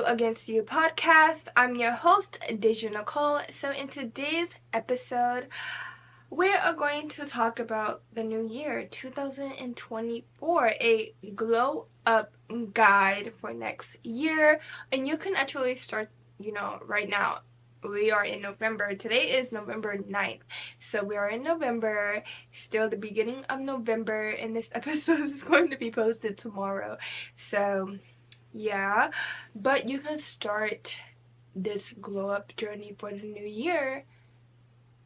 Against You podcast. I'm your host, Deja Nicole. So, in today's episode, we are going to talk about the new year 2024, a glow up guide for next year. And you can actually start, right now. We are in November. Today is November 9th. So we are in November, still the beginning of November, and this episode is going to be posted tomorrow. So yeah, but you can start this glow up journey for the new year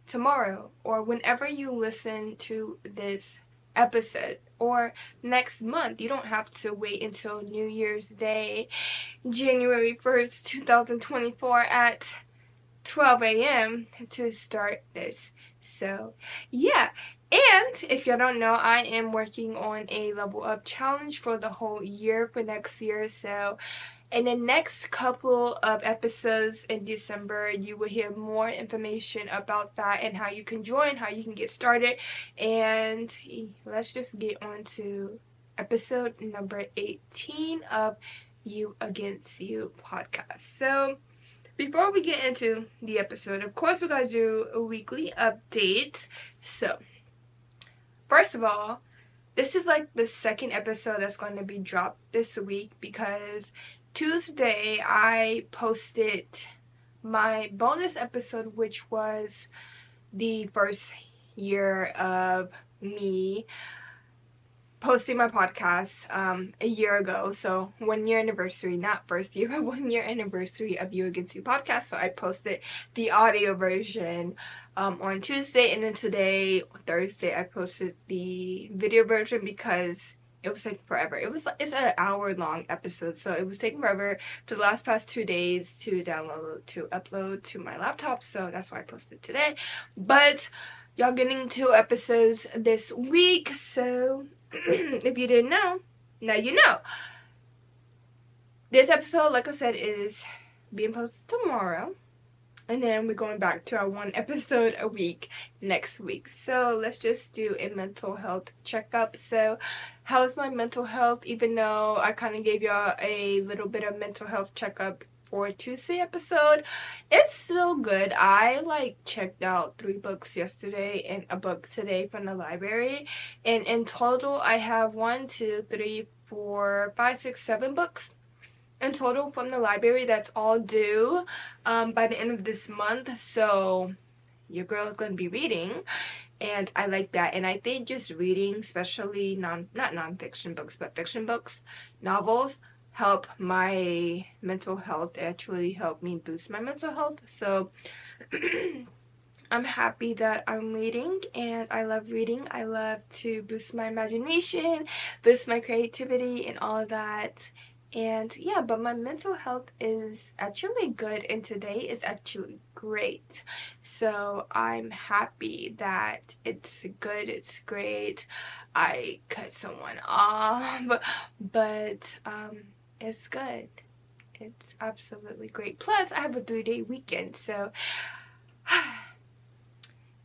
tomorrow or whenever you listen to this episode or next month. You don't have to wait until New Year's Day, January 1st, 2024 at 12 a.m. to start this. So, yeah. And if you don't know, I am working on a level up challenge for the whole year for next year. So, in the next couple of episodes in December, you will hear more information about that and how you can join, how you can get started. And let's just get on to episode number 18 of You Against You podcast. So, before we get into the episode, of course, we gotta do a weekly update. So, first of all, this is like the second episode that's going to be dropped this week because Tuesday I posted my bonus episode, which was the first year of me posting my podcast a year ago. So 1 year anniversary, not first year, but 1 year anniversary of You Against You podcast. So I posted the audio version on Tuesday, and then today, Thursday, I posted the video version because it was taking forever. It's an hour-long episode, so it was taking forever for the past 2 days to download, to upload to my laptop. So that's why I posted today. But y'all getting 2 episodes this week, so if you didn't know, now you know. This episode, like I said, is being posted tomorrow. And then we're going back to our 1 episode a week next week. So let's just do a mental health checkup. So how's my mental health? Even though I kind of gave y'all a little bit of mental health checkup for Tuesday episode, it's still good. I checked out 3 books yesterday and a book today from the library, and in total I have 1, 2, 3, 4, 5, 6, 7 books in total from the library that's all due by the end of this month. So your girl is going to be reading, and I like that. And I think just reading, especially not non-fiction books, but fiction books, novels, help my mental health. They actually help me boost my mental health. So I'm happy that I'm reading, and I love reading. I love to boost my imagination, boost my creativity, and all of that. And yeah, but my mental health is actually good, and today is actually great. So I'm happy that it's good, it's great. I cut someone off, but it's good. It's absolutely great. Plus, I have a 3-day weekend, so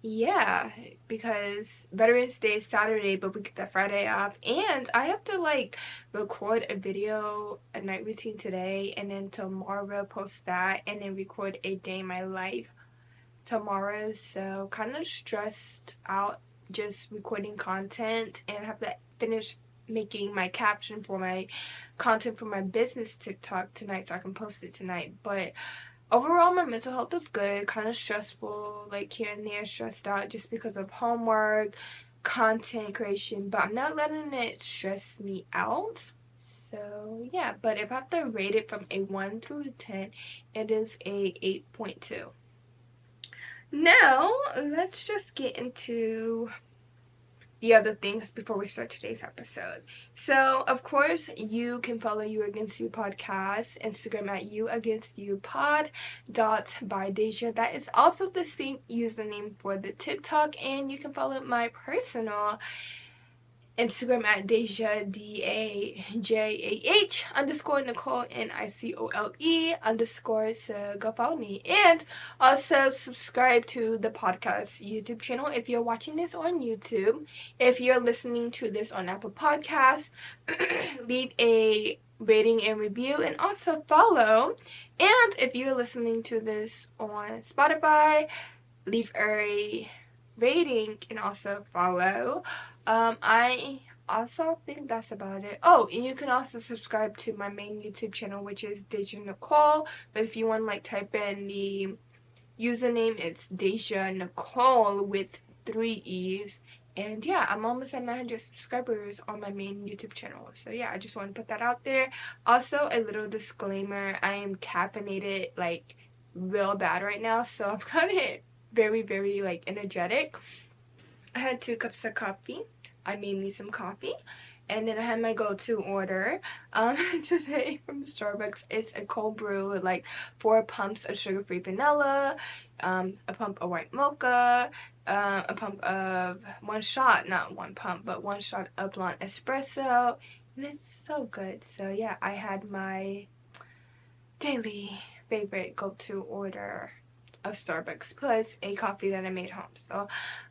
yeah, because Veterans Day is Saturday, but we get that Friday off, and I have to record a video, a night routine today, and then tomorrow post that, and then record a day in my life tomorrow. So kind of stressed out just recording content, and I have to finish making my caption for my content for my business TikTok tonight so I can post it tonight. But overall, my mental health is good. Kind of stressful, here and there, stressed out just because of homework, content creation, but I'm not letting it stress me out. So yeah, but if I have to rate it from a 1 through 10, it is a 8.2. Now, let's just get into the other things before we start today's episode. So, of course, you can follow You Against You podcast Instagram at You Against You Pod by Deja. That is also the same username for the TikTok, and you can follow my personal Instagram at Deja, DAJAH_Nicole, NICOLE_. So go follow me. And also subscribe to the podcast YouTube channel if you're watching this on YouTube. If you're listening to this on Apple Podcasts, leave a rating and review, and also follow. And if you're listening to this on Spotify, leave a rating and also follow. I also think that's about it. Oh, and you can also subscribe to my main YouTube channel, which is Deja Nicole. But if you want to like type in the username, it's Deja Nicole with 3 E's. And yeah, I'm almost at 900 subscribers on my main YouTube channel. So yeah, I just want to put that out there. Also, a little disclaimer, I am caffeinated like real bad right now, so I'm kind of very, very like energetic. I had 2 cups of coffee. I made me some coffee. And then I had my go-to order today from Starbucks. It's a cold brew with like 4 pumps of sugar-free vanilla, a pump of white mocha, a pump of 1 shot, not 1 pump, but 1 shot of blonde espresso. And it's so good. So yeah, I had my daily favorite go-to order of Starbucks plus a coffee that I made home. So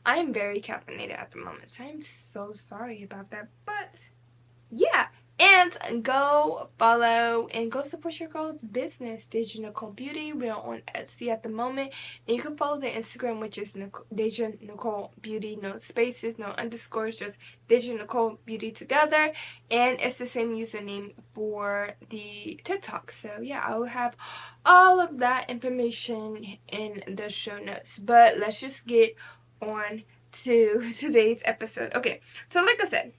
I am very caffeinated at the moment. So I'm so sorry about that. But yeah, and go follow and go support your girl's business, Deja Nicole Beauty. We're on Etsy at the moment, and you can follow the Instagram, which is Deja Nicole Beauty, no spaces, no underscores, just Deja Nicole Beauty together, and it's the same username for the TikTok. So yeah, I will have all of that information in the show notes. But let's just get on to today's episode. Okay, so like I said,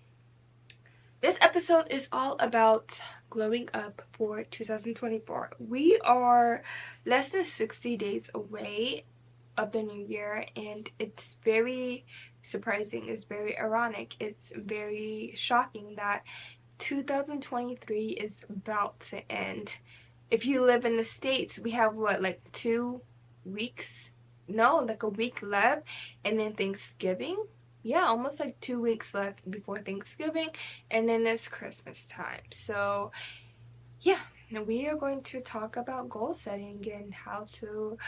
this episode is all about glowing up for 2024. We are less than 60 days away of the new year, and it's very surprising, it's very ironic, it's very shocking that 2023 is about to end. If you live in the States, we have what, like 2 weeks? No, like a week left, and then Thanksgiving. Yeah, almost like 2 weeks left before Thanksgiving, and then it's Christmas time. So, yeah, we are going to talk about goal setting and how to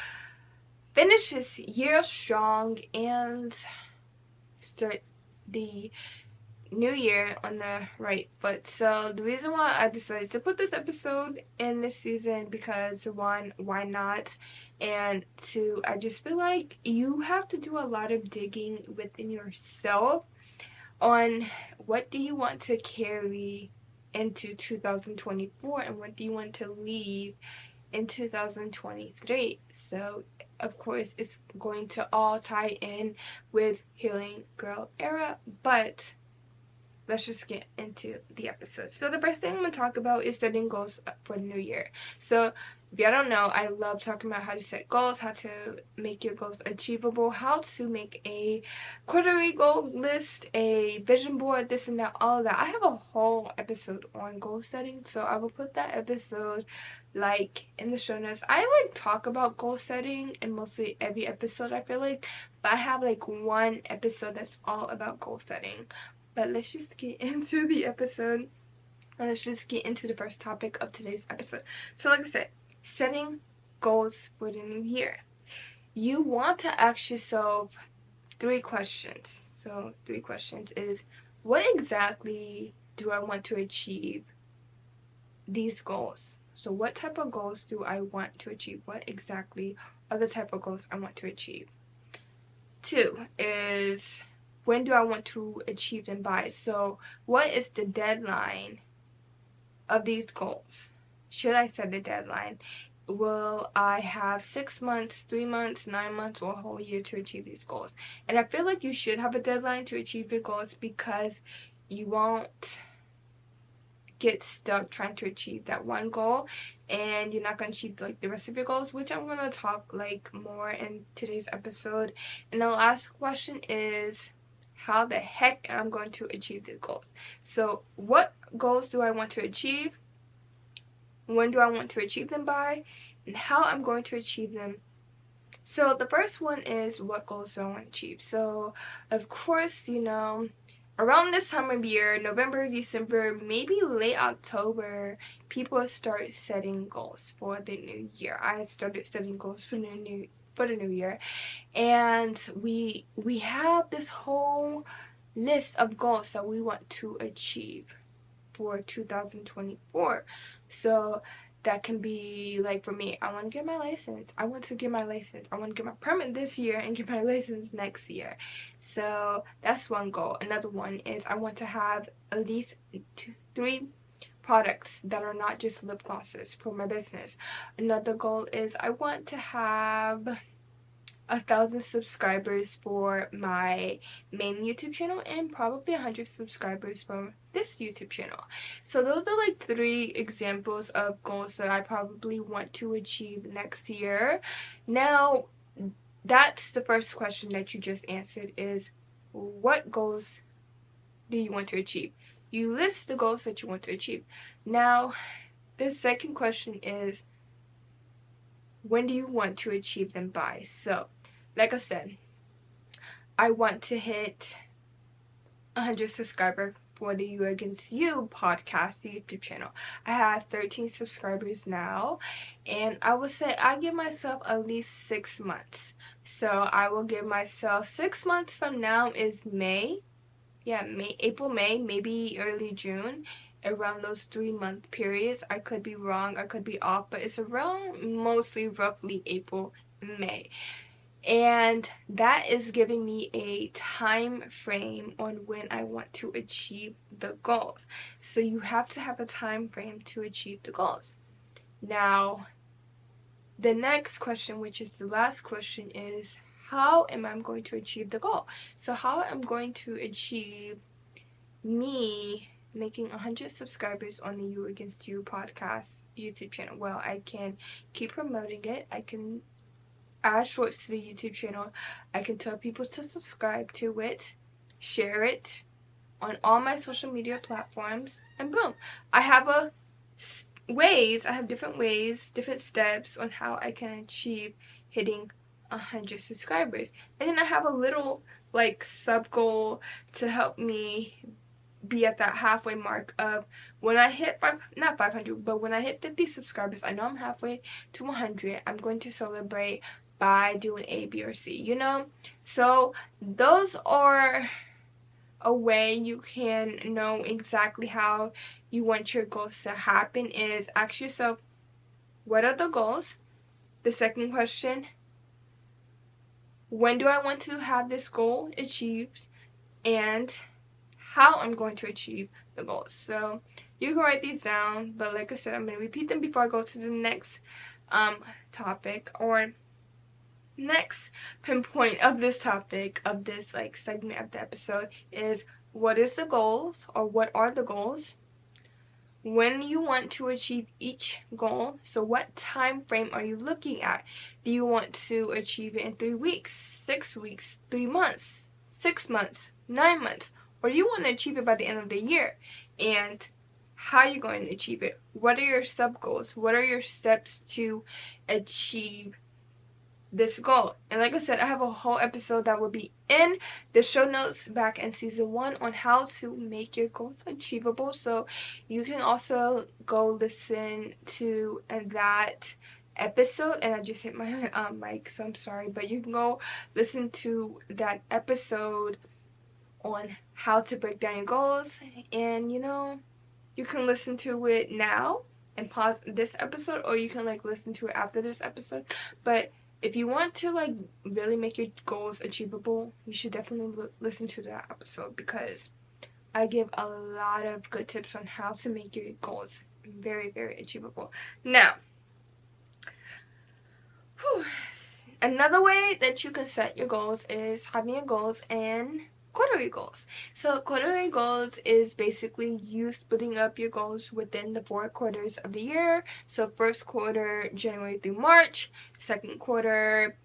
finish this year strong and start the new year on the right foot. So the reason why I decided to put this episode in this season, because 1, why not, and 2, I just feel like you have to do a lot of digging within yourself on what do you want to carry into 2024 and what do you want to leave in 2023. So of course it's going to all tie in with Healing Girl Era, but let's just get into the episode. So the first thing I'm going to talk about is setting goals for the new year. So if y'all don't know, I love talking about how to set goals, how to make your goals achievable, how to make a quarterly goal list, a vision board, this and that, all of that. I have a whole episode on goal setting, so I will put that episode like in the show notes. I like talk about goal setting in mostly every episode, I feel like, but I have like one episode that's all about goal setting. But let's just get into the episode, and let's just get into the first topic of today's episode. So like I said, setting goals for the new year. You want to ask yourself 3 questions. So 3 questions is, what exactly do I want to achieve these goals? So what type of goals do I want to achieve? What exactly are the type of goals I want to achieve? 2 is, when do I want to achieve them by? So what is the deadline of these goals? Should I set a deadline? Will I have 6 months, 3 months, 9 months, or a whole year to achieve these goals? And I feel like you should have a deadline to achieve your goals, because you won't get stuck trying to achieve that one goal and you're not going to achieve like the rest of your goals, which I'm going to talk like more in today's episode. And the last question is, how the heck am I going to achieve these goals? So what goals do I want to achieve? When do I want to achieve them by? And how I'm going to achieve them. So the first one is, what goals do I want to achieve? So of course, you know, around this time of year, November, December, maybe late October, people start setting goals for the new year. I started setting goals for the new year, and we have this whole list of goals that we want to achieve for 2024. So that can be like, for me, I want to get my license. I want to get my license. I want to get my permit this year and get my license next year. So that's one goal. Another one is I want to have at least 3 products that are not just lip glosses for my business. Another goal is I want to have 1,000 subscribers for my main YouTube channel and probably 100 subscribers for this YouTube channel. So those are like 3 examples of goals that I probably want to achieve next year. Now, that's the first question that you just answered, is what goals do you want to achieve? You list the goals that you want to achieve. Now, the second question is, when do you want to achieve them by? So, like I said, I want to hit 100 subscribers for the You Against You podcast YouTube channel. I have 13 subscribers now, and I would say I give myself at least 6 months. So I will give myself 6 months from now is May. Yeah, April, May, maybe early June. Around those 3-month periods. I could be wrong, I could be off, but it's around mostly roughly April, May. And that is giving me a time frame on when I want to achieve the goals. So you have to have a time frame to achieve the goals. Now, the next question, which is the last question, is how am I going to achieve the goal? So how am I going to achieve me making 100 subscribers on the You Against You podcast YouTube channel? Well, I can keep promoting it. I can add shorts to the YouTube channel. I can tell people to subscribe to it, share it on all my social media platforms, and boom, I have different ways, different steps on how I can achieve hitting 100 subscribers. And then I have a little like sub goal to help me be at that halfway mark of when I hit not 500, but when I hit 50 subscribers, I know I'm halfway to 100. I'm going to celebrate by doing A, B, or C, you know? So those are a way you can know exactly how you want your goals to happen. Is ask yourself, what are the goals? The second question, when do I want to have this goal achieved? And how I'm going to achieve the goals. So you can write these down, but like I said, I'm going to repeat them before I go to the next topic, or next pinpoint of this topic, of this like segment of the episode, is what is the goals, or what are the goals, when you want to achieve each goal. So what time frame are you looking at? Do you want to achieve it in 3 weeks, 6 weeks, 3 months, 6 months, 9 months, or you want to achieve it by the end of the year? And how are you going to achieve it? What are your sub goals? What are your steps to achieve this goal? And like I said, I have a whole episode that will be in the show notes back in season 1 on how to make your goals achievable. So you can also go listen to that episode. And I just hit my mic, so I'm sorry, but you can go listen to that episode on how to break down your goals. And you know, you can listen to it now and pause this episode, or you can like listen to it after this episode. But if you want to like really make your goals achievable, you should definitely listen to that episode, because I give a lot of good tips on how to make your goals very, very achievable. Now, another way that you can set your goals is having your goals in quarterly goals. So quarterly goals is basically you splitting up your goals within the 4 quarters of the year. So first quarter, January through March, second quarter,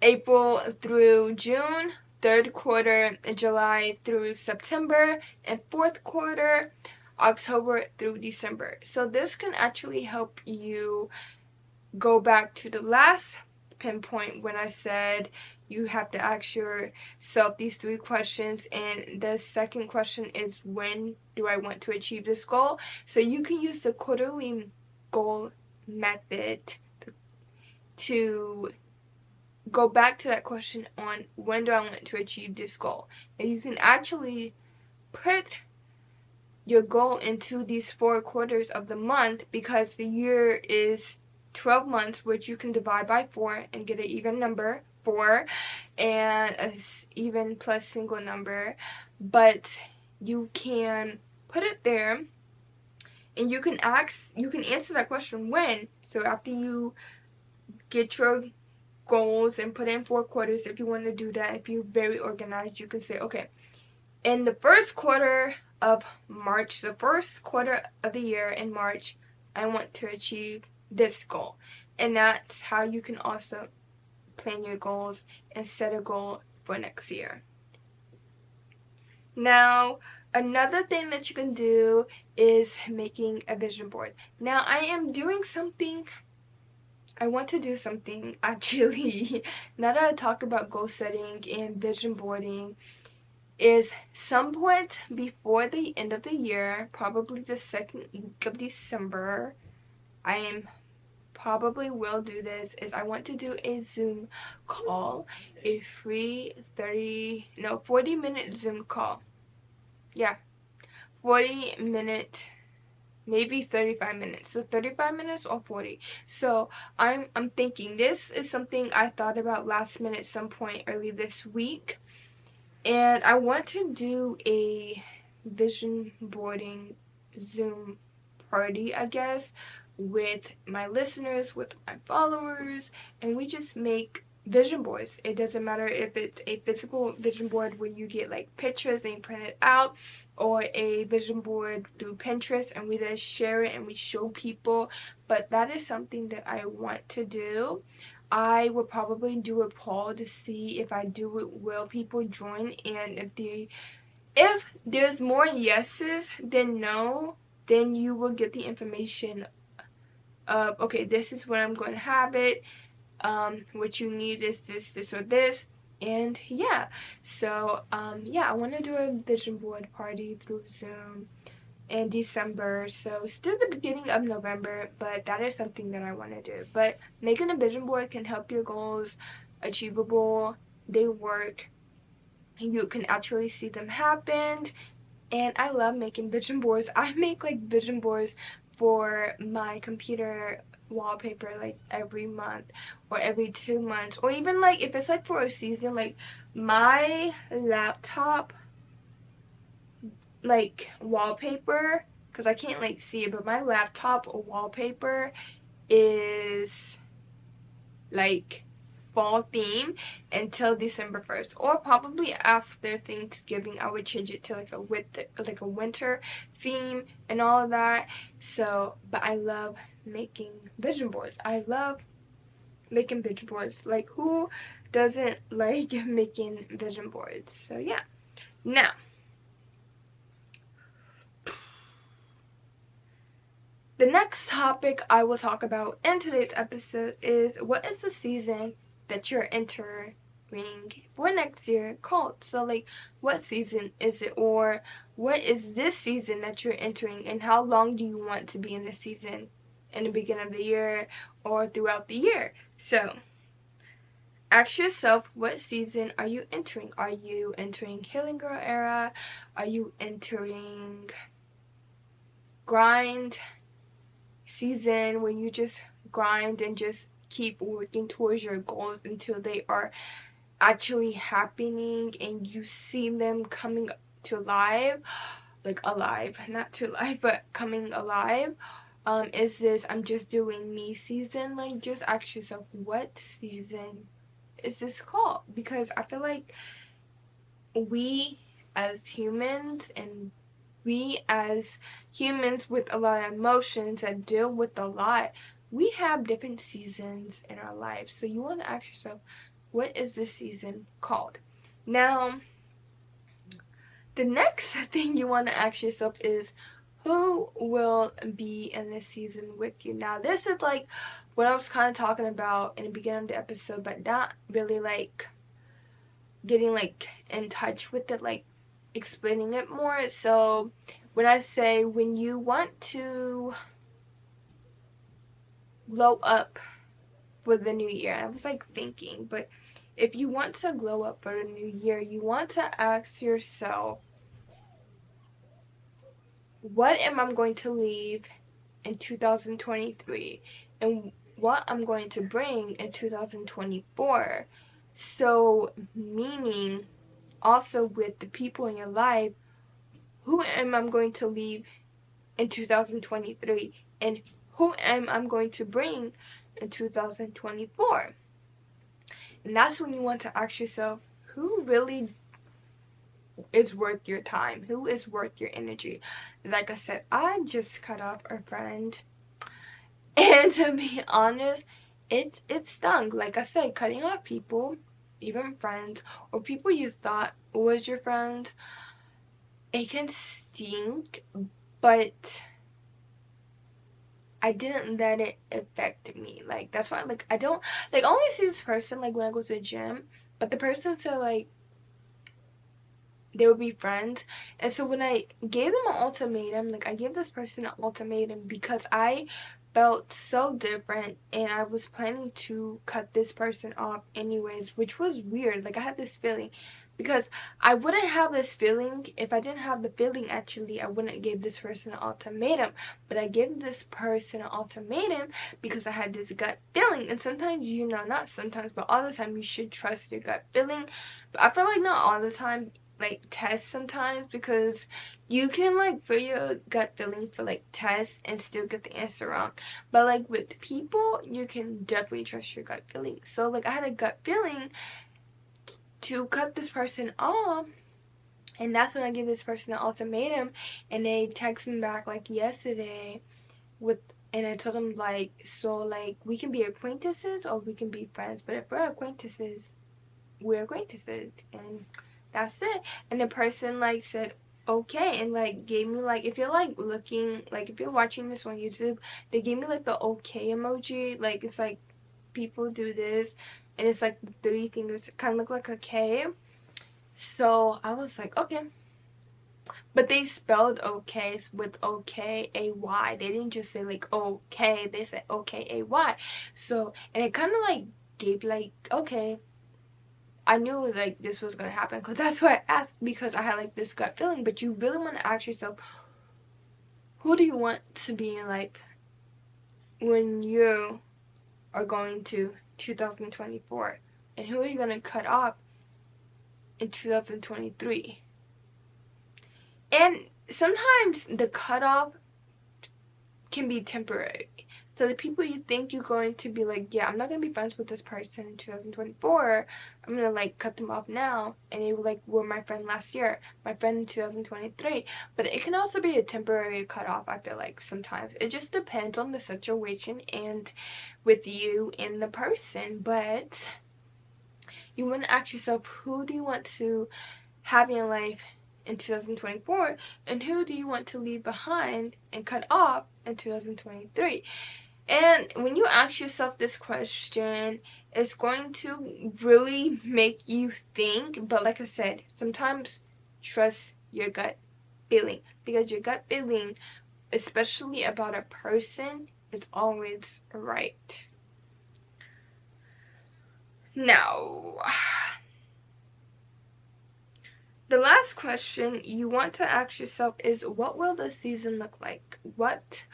April through June, third quarter, July through September, and fourth quarter, October through December. So this can actually help you go back to the last pinpoint when I said you have to ask yourself these 3 questions, and the second question is, when do I want to achieve this goal? So you can use the quarterly goal method to go back to that question on when do I want to achieve this goal. And you can actually put your goal into these 4 quarters of the month, because the year is 12 months, which you can divide by 4 and get an even number, 4, and an even plus single number. But you can put it there, and you can answer that question when. So after you get your goals and put in 4 quarters, if you want to do that, if you're very organized, you can say, okay, in the first quarter of March, the first quarter of the year in March, I want to achieve this goal. And that's how you can also plan your goals and set a goal for next year. Now, another thing that you can do is making a vision board. Now, I want to do something actually, now that I talk about goal setting and vision boarding, is some point before the end of the year, probably the second week of December, I am probably will do this, is I want to do a Zoom call, a free 40-minute Zoom call. Yeah, 40-minute, maybe 35 minutes. So 35 minutes or 40. So I'm thinking this is something I thought about last minute, some point early this week. And I want to do a vision boarding Zoom party, I guess, with my listeners, with my followers, and we just make vision boards. It doesn't matter if it's a physical vision board where you get like pictures and you print it out, or a vision board through Pinterest and we just share it and we show people. But that is something that I want to do. I will probably do a poll to see if I do it, will people join, and if there's more yeses than no, then you will get the information of, okay, this is when I'm going to have it, what you need is this, or this, and yeah. So, yeah, I want to do a vision board party through Zoom in December, so still the beginning of November, but that is something that I want to do. But making a vision board can help your goals achievable. They work. You can actually see them happen, and I love making vision boards. I make like vision boards for my computer wallpaper like every month or every 2 months, or even like if it's like for a season, like my laptop like wallpaper, because I can't like see it, but my laptop wallpaper is like fall theme until December 1st, or probably after Thanksgiving I would change it to like a winter theme and all of that. So, but I love making vision boards. I love making vision boards. Like, who doesn't like making vision boards? So yeah. Now, the next topic I will talk about in today's episode is, what is the season that you're entering for next year called? So like, what season is it, or what is this season that you're entering, and how long do you want to be in this season, in the beginning of the year or throughout the year? So ask yourself, what season are you entering? Are you entering Healing Girl era? Are you entering grind season, when you just grind and just keep working towards your goals until they are actually happening and you see them coming to life, like alive, not to life, but coming alive? Is this I'm just doing me season? Like, just ask yourself, what season is this called? Because I feel like we as humans, and we as humans with a lot of emotions that deal with a lot, we have different seasons in our lives. So you want to ask yourself, what is this season called? Now, the next thing you want to ask yourself is, who will be in this season with you? Now, this is like what I was kind of talking about in the beginning of the episode, but not really like getting like in touch with it, like explaining it more. So when I say when you want to glow up for the new year, I was like thinking, but if you want to glow up for the new year, you want to ask yourself, what am I going to leave in 2023 and what I'm going to bring in 2024? So, meaning also with the people in your life, who am I going to leave in 2023 and who am I going to bring in 2024? And that's when you want to ask yourself, who really is worth your time? Who is worth your energy? Like I said, I just cut off a friend, and to be honest, it stung. Like I said, cutting off people, even friends or people you thought was your friend, it can stink, but I didn't let it affect me. Like that's why like I don't like I only see this person like when I go to the gym, but the person said like they would be friends. And so when I gave them an ultimatum, like I gave this person an ultimatum because I felt so different and I was planning to cut this person off anyways, which was weird. Like I had this feeling because I wouldn't have this feeling if I didn't have the feeling. Actually, I wouldn't give this person an ultimatum, but I gave this person an ultimatum because I had this gut feeling. And sometimes, you know, not sometimes, but all the time, you should trust your gut feeling. But I feel like not all the time, like tests sometimes, because you can like feel your gut feeling for like tests and still get the answer wrong. But like with people, you can definitely trust your gut feeling. So like I had a gut feeling to cut this person off, and that's when I gave this person an ultimatum, and they text me back like yesterday with, and I told them like, so like we can be acquaintances or we can be friends, but if we're acquaintances, we're acquaintances, and that's it. And the person like said okay, and like gave me like, if you're like looking, like if you're watching this on YouTube, they gave me like the okay emoji, like it's like people do this and it's like the three fingers kind of look like a K. So I was like okay, but they spelled okay with okay, they didn't just say like okay, they said okay. So and it kind of like gave like okay, I knew like this was gonna happen because that's why I asked, because I had like this gut feeling. But you really want to ask yourself, who do you want to be in your life when you are going to 2024, and who are you gonna cut off in 2023? And sometimes the cutoff can be temporary. So the people you think you're going to be like, yeah, I'm not gonna be friends with this person in 2024, I'm gonna like cut them off now, and they were like, were my friend last year, my friend in 2023. But it can also be a temporary cutoff. I feel like sometimes it just depends on the situation and with you and the person. But you want to ask yourself, who do you want to have in your life in 2024, and who do you want to leave behind and cut off in 2023? And when you ask yourself this question, it's going to really make you think. But like I said, sometimes trust your gut feeling, because your gut feeling, especially about a person, is always right. Now, the last question you want to ask yourself is, what will the season look like? What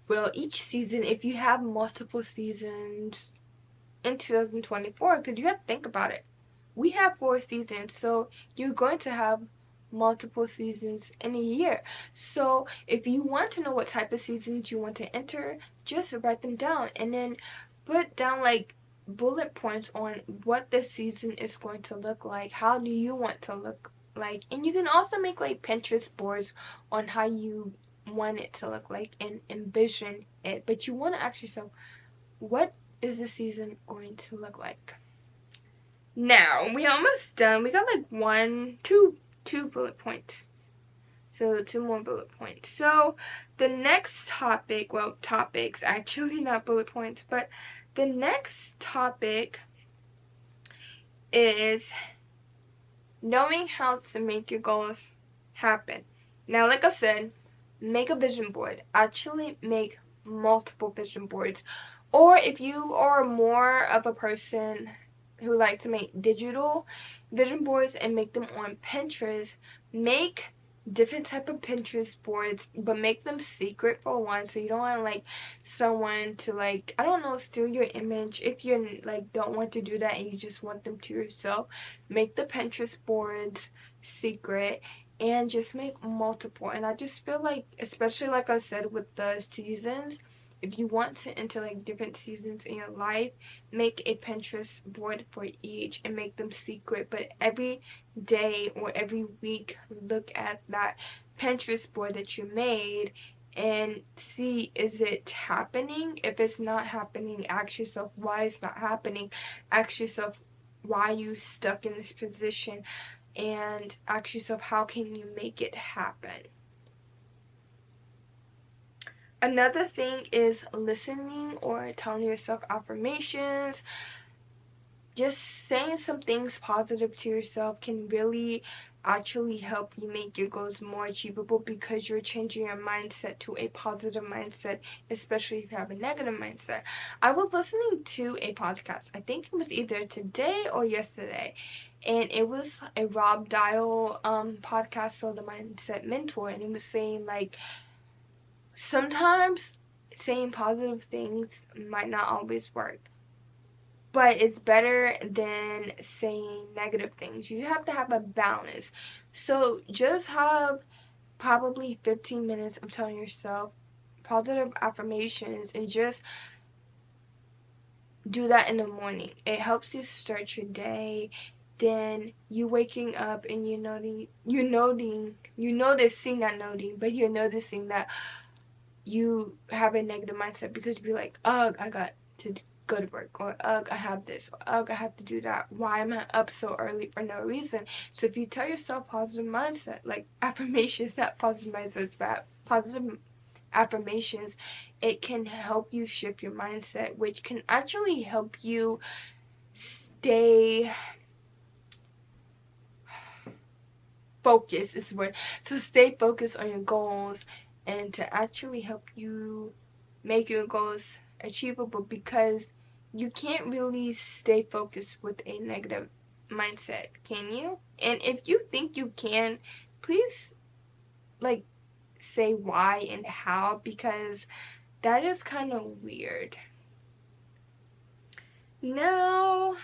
will each season, if you have multiple seasons in 2024, because you have to think about it. We have 4 seasons, so you're going to have multiple seasons in a year. So if you want to know what type of seasons you want to enter, just write them down and then put down like bullet points on what this season is going to look like. How do you want to look like? And you can also make like Pinterest boards on how you want it to look like and envision it. But you want to ask yourself, what is the season going to look like? Now, we're almost done. We got like two bullet points. So 2 more bullet points. So The next topic, well, topics actually, not bullet points, but the next topic is knowing how to make your goals happen. Now, like I said, make a vision board. Actually, make multiple vision boards. Or if you are more of a person who likes to make digital vision boards and make them on Pinterest, make different type of Pinterest boards, but make them secret for one, so you don't want like someone to like, I don't know, steal your image. If you like don't want to do that and you just want them to yourself, make the Pinterest boards secret and just make multiple. And I just feel like, especially like I said with the seasons, if you want to enter like different seasons in your life, make a Pinterest board for each and make them secret. But every day or every week, look at that Pinterest board that you made and see, is it happening? If it's not happening, ask yourself why it's not happening. Ask yourself why you stuck in this position, and ask yourself how can you make it happen. Another thing is listening or telling yourself affirmations. Just saying some things positive to yourself can really actually help you make your goals more achievable, because you're changing your mindset to a positive mindset, especially if you have a negative mindset. I was listening to a podcast, I think it was either today or yesterday, and it was a Rob Dial podcast, so the Mindset Mentor, and it was saying like sometimes saying positive things might not always work, but it's better than saying negative things. You have to have a balance. So just have probably 15 minutes of telling yourself positive affirmations and just do that in the morning. It helps you start your day. Then you waking up and you're noticing that you have a negative mindset, because you're like, ugh, I got to go to work, or ugh, I have this, or ugh, I have to do that. Why am I up so early for no reason? So if you tell yourself positive mindset, like affirmations, not positive mindsets, but positive affirmations, it can help you shift your mindset, which can actually help you stay focused is the word. So stay focused on your goals, and to actually help you make your goals achievable, because you can't really stay focused with a negative mindset, can you? And if you think you can, please like say why and how, because that is kind of weird. Now,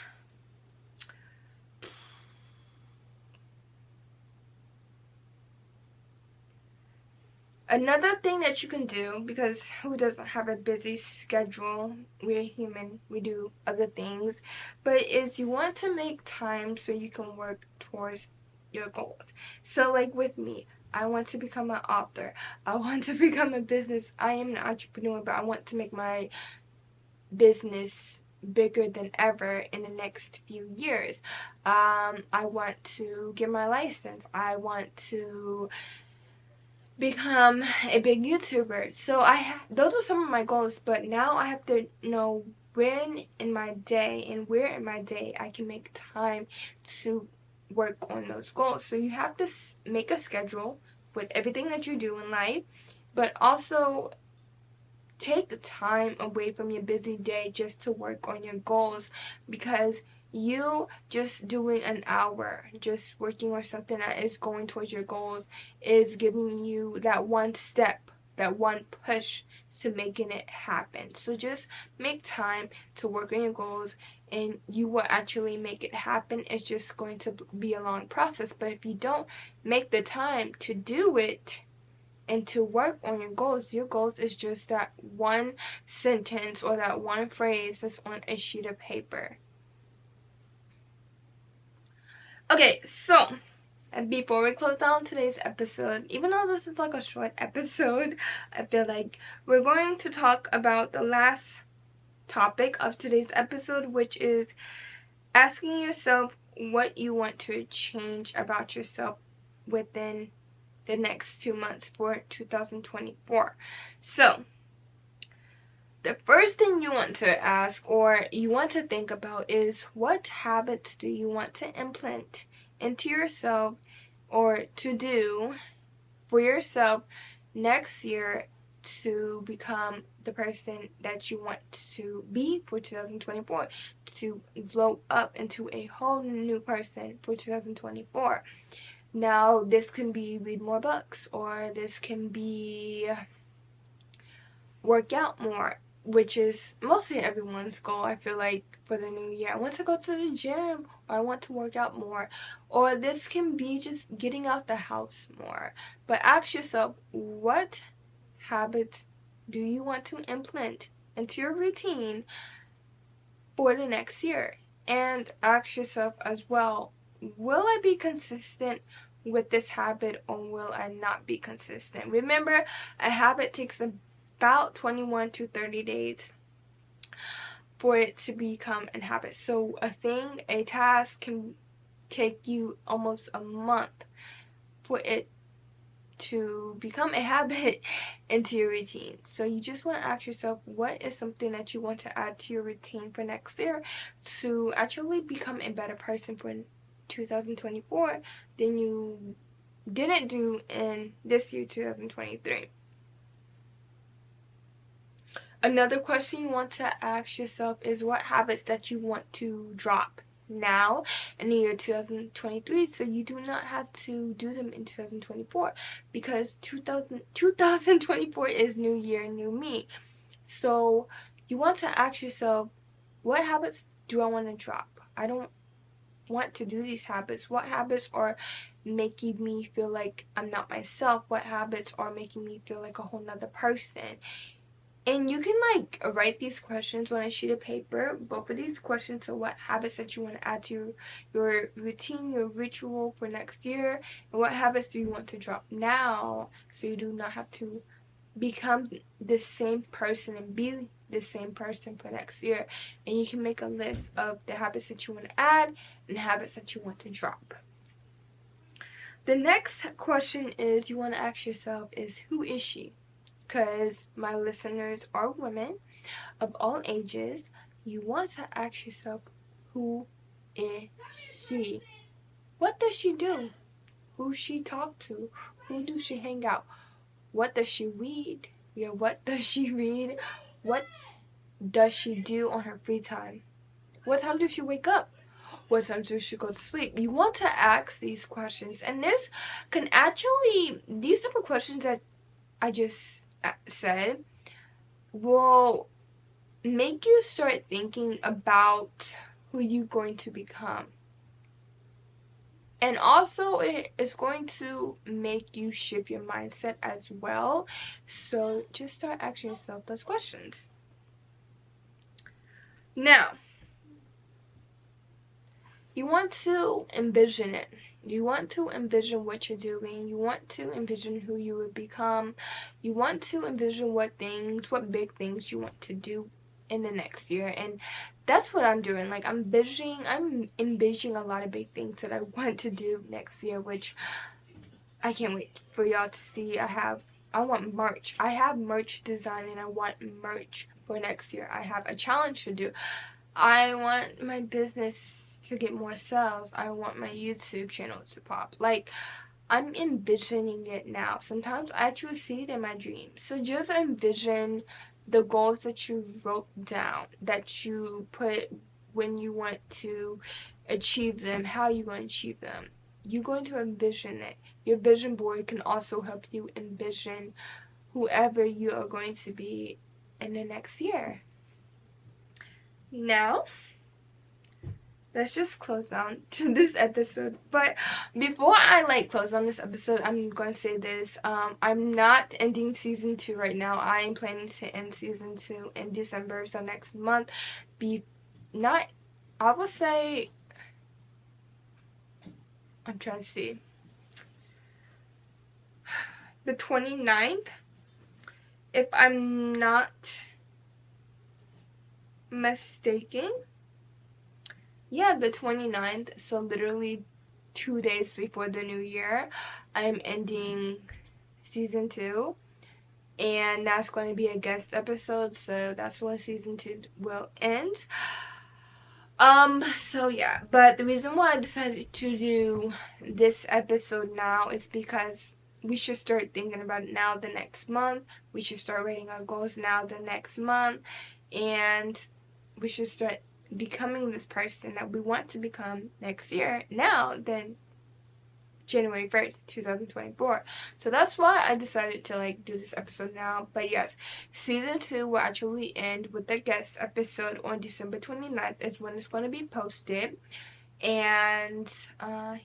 another thing that you can do, because who doesn't have a busy schedule? We're human, we do other things, but is you want to make time so you can work towards your goals. So like with me, I want to become an author. I want to become a business. I am an entrepreneur, but I want to make my business bigger than ever in the next few years. I want to get my license. I want to become a big YouTuber. So those are some of my goals, but now I have to know when in my day and where in my day I can make time to work on those goals. So you have to make a schedule with everything that you do in life, but also take the time away from your busy day just to work on your goals, because you just doing an hour just working on something that is going towards your goals is giving you that one step, that one push to making it happen. So just make time to work on your goals, and you will actually make it happen. It's just going to be a long process, but if you don't make the time to do it and to work on your goals is just that one sentence or that one phrase that's on a sheet of paper. Okay, so before we close down today's episode, even though this is like a short episode, I feel like we're going to talk about the last topic of today's episode, which is asking yourself what you want to change about yourself within the next 2 months for 2024. So the first thing you want to ask or you want to think about is, what habits do you want to implement into yourself or to do for yourself next year to become the person that you want to be for 2024, to blow up into a whole new person for 2024. Now, this can be read more books, or this can be work out more, which is mostly everyone's goal, I feel like, for the new year. I want to go to the gym, or I want to work out more. Or this can be just getting out the house more. But ask yourself, what habits do you want to implement into your routine for the next year? And ask yourself as well, will I be consistent with this habit, or will I not be consistent? Remember, a habit takes about 21 to 30 days for it to become a habit. So a task can take you almost a month for it to become a habit into your routine. So you just want to ask yourself, what is something that you want to add to your routine for next year to actually become a better person for 2024 than you didn't do in this year, 2023. Another question you want to ask yourself is, what habits that you want to drop now in the year 2023 so you do not have to do them in 2024, because 2024 is new year, new me. So you want to ask yourself, what habits do I want to drop? I don't want to do these habits. What habits are making me feel like I'm not myself? What habits are making me feel like a whole nother person? And you can write these questions on a sheet of paper, both of these questions. So what habits that you want to add to your routine, your ritual for next year, and what habits do you want to drop now so you do not have to become the same person and be the same person for next year. And you can make a list of the habits that you want to add and the habits that you want to drop. The next question is, you want to ask yourself is, who is she? Because my listeners are women of all ages. You want to ask yourself, who is she? What does she do? Who she talk to? Who do she hang out? What does she read? What does she read? What does she do on her free time? What time does she wake up? What time does she go to sleep? You want to ask these questions, and this can actually, these type of questions that I just said will make you start thinking about who you're going to become. And also, it is going to make you shift your mindset as well. So just start asking yourself those questions. Now, you want to envision it. You want to envision what you're doing. You want to envision who you would become. You want to envision what big things you want to do in the next year. And that's what I'm doing. I'm envisioning a lot of big things that I want to do next year, which I can't wait for y'all to see. I want merch. I have merch design, and I want merch for next year. I have a challenge to do. I want my business to get more sales. I want my YouTube channel to pop. I'm envisioning it now. Sometimes I actually see it in my dreams. So just envision the goals that you wrote down, that you put when you want to achieve them, how you're going to achieve them. You're going to envision it. Your vision board can also help you envision whoever you are going to be in the next year. Now, let's just close down to this episode. But before I close on this episode, I'm going to say this. I'm not ending season 2 right now. I am planning to end season 2 in December, so next month. I will say, I'm trying to see, the 29th, if I'm not mistaken. Yeah, the 29th. So literally 2 days before the new year, I'm ending season 2, and that's going to be a guest episode, so that's when season 2 will end. So yeah, but the reason why I decided to do this episode now is because we should start thinking about it now the next month. We should start writing our goals now the next month, and we should start becoming this person that we want to become next year now than January 1st, 2024. So that's why I decided to like do this episode now. But yes, season 2 will actually end with the guest episode on December 29th is when it's going to be posted. And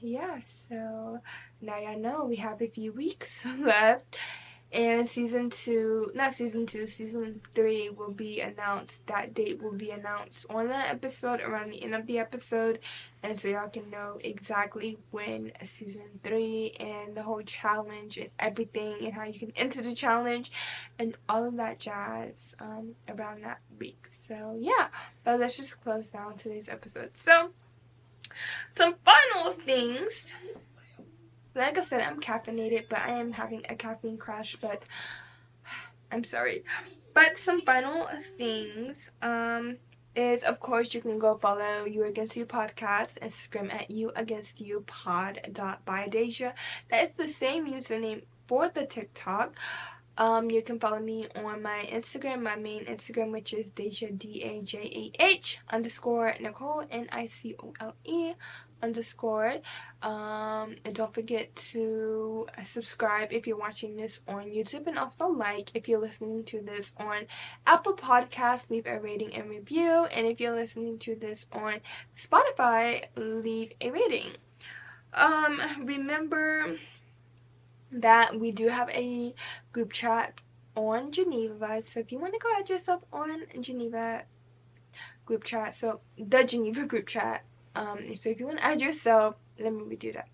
yeah, so now y'all know we have a few weeks left, and season 3 will be announced. That date will be announced on the episode, around the end of the episode, and so y'all can know exactly when season 3 and the whole challenge and everything and how you can enter the challenge and all of that jazz around that week. So yeah, but let's just close down today's episode. So some final things. Like I said, I'm caffeinated, but I am having a caffeine crash, but I'm sorry. But some final things is, of course, you can go follow You Against You podcast, Instagram at You Against You by Deja. That is the same username for the TikTok. You can follow me on my Instagram, my main Instagram, which is Deja, DAJAH _ Nicole, NICOLE _ and don't forget to subscribe if you're watching this on YouTube, and also like if you're listening to this on Apple Podcasts, leave a rating and review, and if you're listening to this on Spotify, leave a rating. Remember that we do have a group chat on Geneva, so if you want to go add yourself on Geneva group chat, so the Geneva group chat, so if you want to add yourself, let me redo that.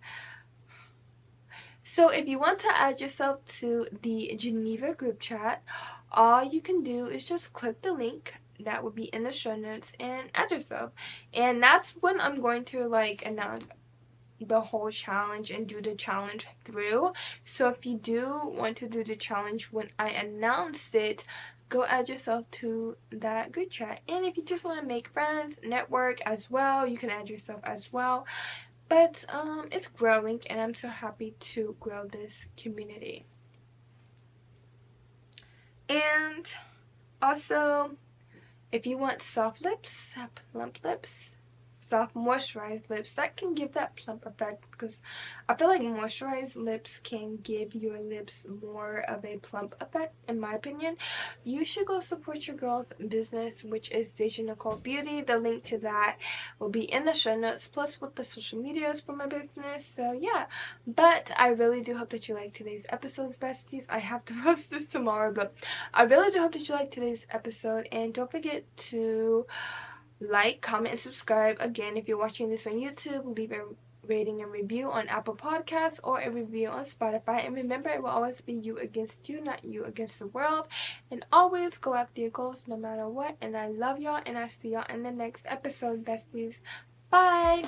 So if you want to add yourself to the Geneva group chat, all you can do is just click the link that will be in the show notes and add yourself, and that's when I'm going to like announce the whole challenge and do the challenge through. So if you do want to do the challenge when I announce it, go add yourself to that group chat. And if you just want to make friends, network as well, you can add yourself as well. But it's growing, and I'm so happy to grow this community. And also, if you want soft lips, plump lips, soft moisturized lips that can give that plump effect, because I feel like moisturized lips can give your lips more of a plump effect, in my opinion, you should go support your girl's business, which is Deja Nicole Beauty. The link to that will be in the show notes, plus with the social medias for my business. So yeah, but I really do hope that you like today's episodes, besties. I have to post this tomorrow, but I really do hope that you like today's episode, and don't forget to like, comment, and subscribe. Again, if you're watching this on YouTube, leave a rating and review on Apple Podcasts or a review on Spotify. And remember, it will always be you against you, not you against the world. And always go after your goals no matter what. And I love y'all, and I see y'all in the next episode, besties. Bye!